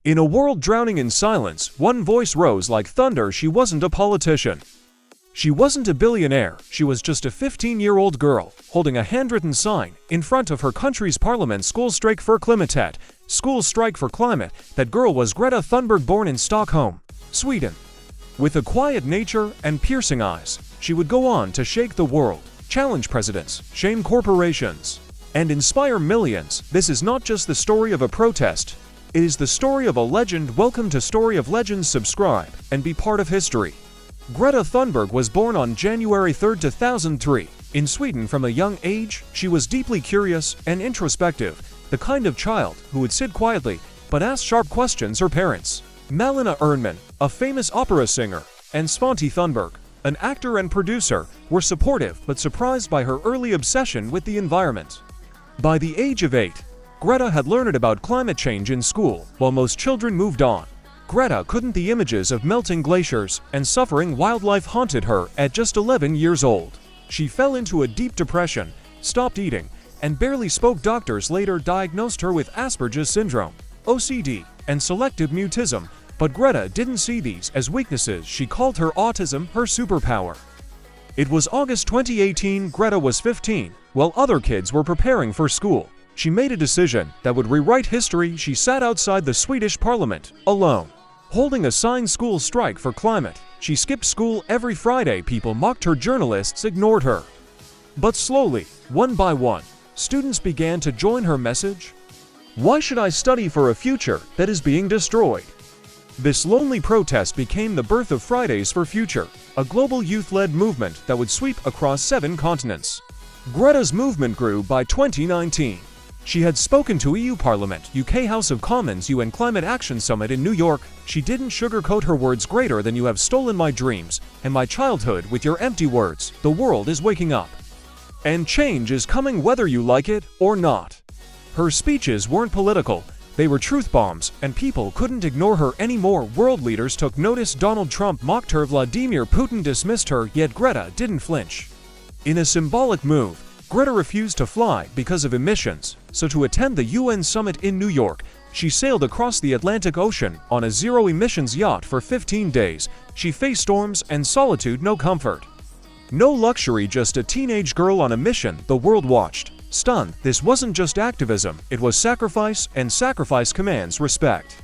In a world drowning in silence, one voice rose like thunder. She wasn't a politician. She wasn't a billionaire. She was just a 15-year-old girl, holding a handwritten sign in front of her country's parliament. School strike for klimatet. School strike for climate. That girl was Greta Thunberg, born in Stockholm, Sweden. With a quiet nature and piercing eyes, she would go on to shake the world, challenge presidents, shame corporations, and inspire millions. This is not just the story of a protest. It is the story of a legend. Welcome to Story of Legends. Subscribe and be part of history. Greta Thunberg was born on January 3, 2003, in Sweden. From a young age, she was deeply curious and introspective, the kind of child who would sit quietly but ask sharp questions. Her parents, Malina Ernman, a famous opera singer, and Svante Thunberg, an actor and producer, were supportive but surprised by her early obsession with the environment. By the age of 8, Greta had learned about climate change in school. While most children moved on, Greta couldn't. The images of melting glaciers and suffering wildlife haunted her. At just 11 years old, she fell into a deep depression, stopped eating, and barely spoke. Doctors later diagnosed her with Asperger's syndrome, OCD, and selective mutism, but Greta didn't see these as weaknesses. She called her autism her superpower. It was August 2018. Greta was 15, while other kids were preparing for school. She made a decision that would rewrite history. She sat outside the Swedish parliament, alone, holding a sign, school strike for climate. She skipped school every Friday. People mocked her, journalists ignored her. But slowly, one by one, students began to join her message. Why should I study for a future that is being destroyed? This lonely protest became the birth of Fridays for Future, a global youth-led movement that would sweep across 7 continents. Greta's movement grew. By 2019, she had spoken to EU Parliament, UK House of Commons, UN Climate Action Summit in New York. She didn't sugarcoat her words. Greater than you have stolen my dreams and my childhood with your empty words. The world is waking up, and change is coming whether you like it or not. Her speeches weren't political. They were truth bombs, and people couldn't ignore her anymore. World leaders took notice. Donald Trump mocked her. Vladimir Putin dismissed her, yet Greta didn't flinch. In a symbolic move, Greta refused to fly because of emissions, so to attend the UN summit in New York, she sailed across the Atlantic Ocean on a zero-emissions yacht for 15 days. She faced storms and solitude. No comfort, no luxury, just a teenage girl on a mission. The world watched, stunned. This wasn't just activism, it was sacrifice, and sacrifice commands respect.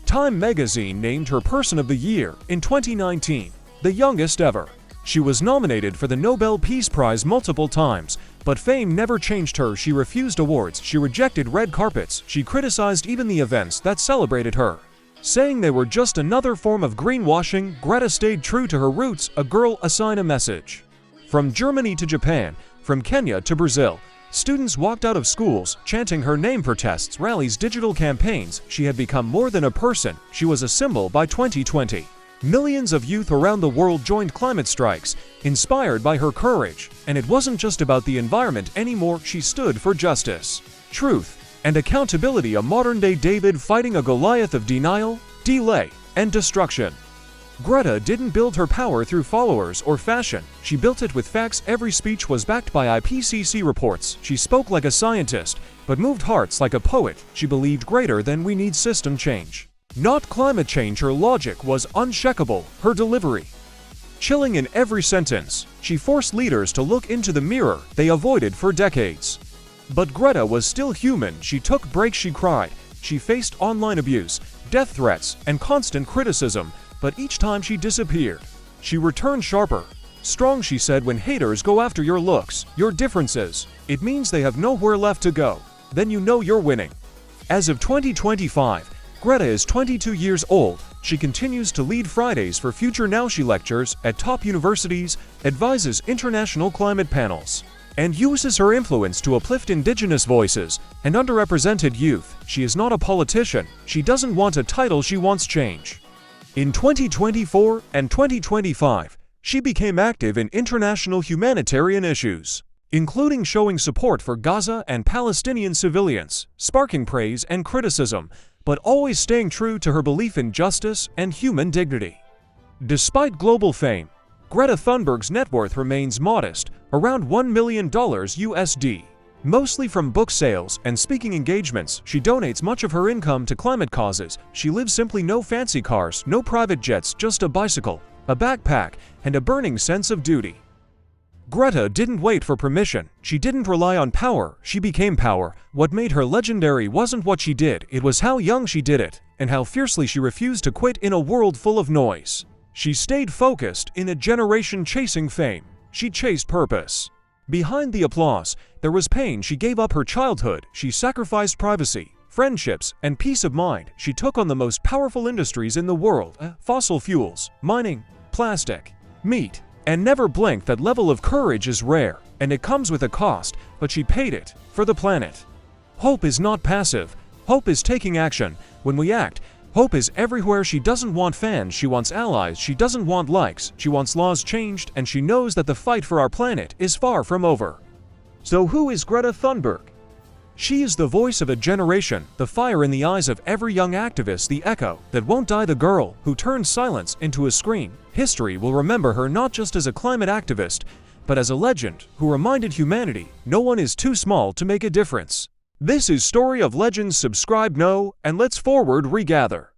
Time magazine named her Person of the Year in 2019, the youngest ever. She was nominated for the Nobel Peace Prize multiple times, but fame never changed her. She refused awards, she rejected red carpets, she criticized even the events that celebrated her, saying they were just another form of greenwashing. Greta stayed true to her roots, a girl, a sign, a message. From Germany to Japan, from Kenya to Brazil, students walked out of schools chanting her name. Protests, rallies, digital campaigns. She had become more than a person, she was a symbol. By 2020, millions of youth around the world joined climate strikes, inspired by her courage. And it wasn't just about the environment anymore. She stood for justice, truth, and accountability. A modern-day David fighting a Goliath of denial, delay, and destruction. Greta didn't build her power through followers or fashion. She built it with facts. Every speech was backed by IPCC reports. She spoke like a scientist, but moved hearts like a poet. She believed greater than we need system change, not climate change. Her logic was unshakable, her delivery chilling in every sentence. She forced leaders to look into the mirror they avoided for decades. But Greta was still human. She took breaks, she cried, she faced online abuse, death threats, and constant criticism. But each time she disappeared, she returned sharper, strong. She said, when haters go after your looks, your differences, it means they have nowhere left to go. Then you know you're winning. As of 2025, Greta is 22 years old. She continues to lead Fridays for Future. Now she lectures at top universities, advises international climate panels, and uses her influence to uplift indigenous voices and underrepresented youth. She is not a politician. She doesn't want a title. She wants change. In 2024 and 2025, she became active in international humanitarian issues, including showing support for Gaza and Palestinian civilians, sparking praise and criticism, but always staying true to her belief in justice and human dignity. Despite global fame, Greta Thunberg's net worth remains modest, around $1 million USD. Mostly from book sales and speaking engagements, she donates much of her income to climate causes. She lives simply no fancy cars, no private jets, just a bicycle, a backpack, and a burning sense of duty. Greta didn't wait for permission. She didn't rely on power. She became power. What made her legendary wasn't what she did, it was how young she did it, and how fiercely she refused to quit in a world full of noise. She stayed focused in a generation chasing fame. She chased purpose. Behind the applause, there was pain. She gave up her childhood. She sacrificed privacy, friendships, and peace of mind. She took on the most powerful industries in the world, fossil fuels, mining, plastic, meat, and never blinked. That level of courage is rare, and it comes with a cost, but she paid it for the planet. Hope is not passive. Hope is taking action. When we act, hope is everywhere. She doesn't want fans, she wants allies. She doesn't want likes, she wants laws changed, and she knows that the fight for our planet is far from over. So who is Greta Thunberg? She is the voice of a generation, the fire in the eyes of every young activist, the echo that won't die, the girl who turned silence into a scream. History will remember her not just as a climate activist, but as a legend who reminded humanity no one is too small to make a difference. This is Story of Legends. Subscribe now, and let's forward regather.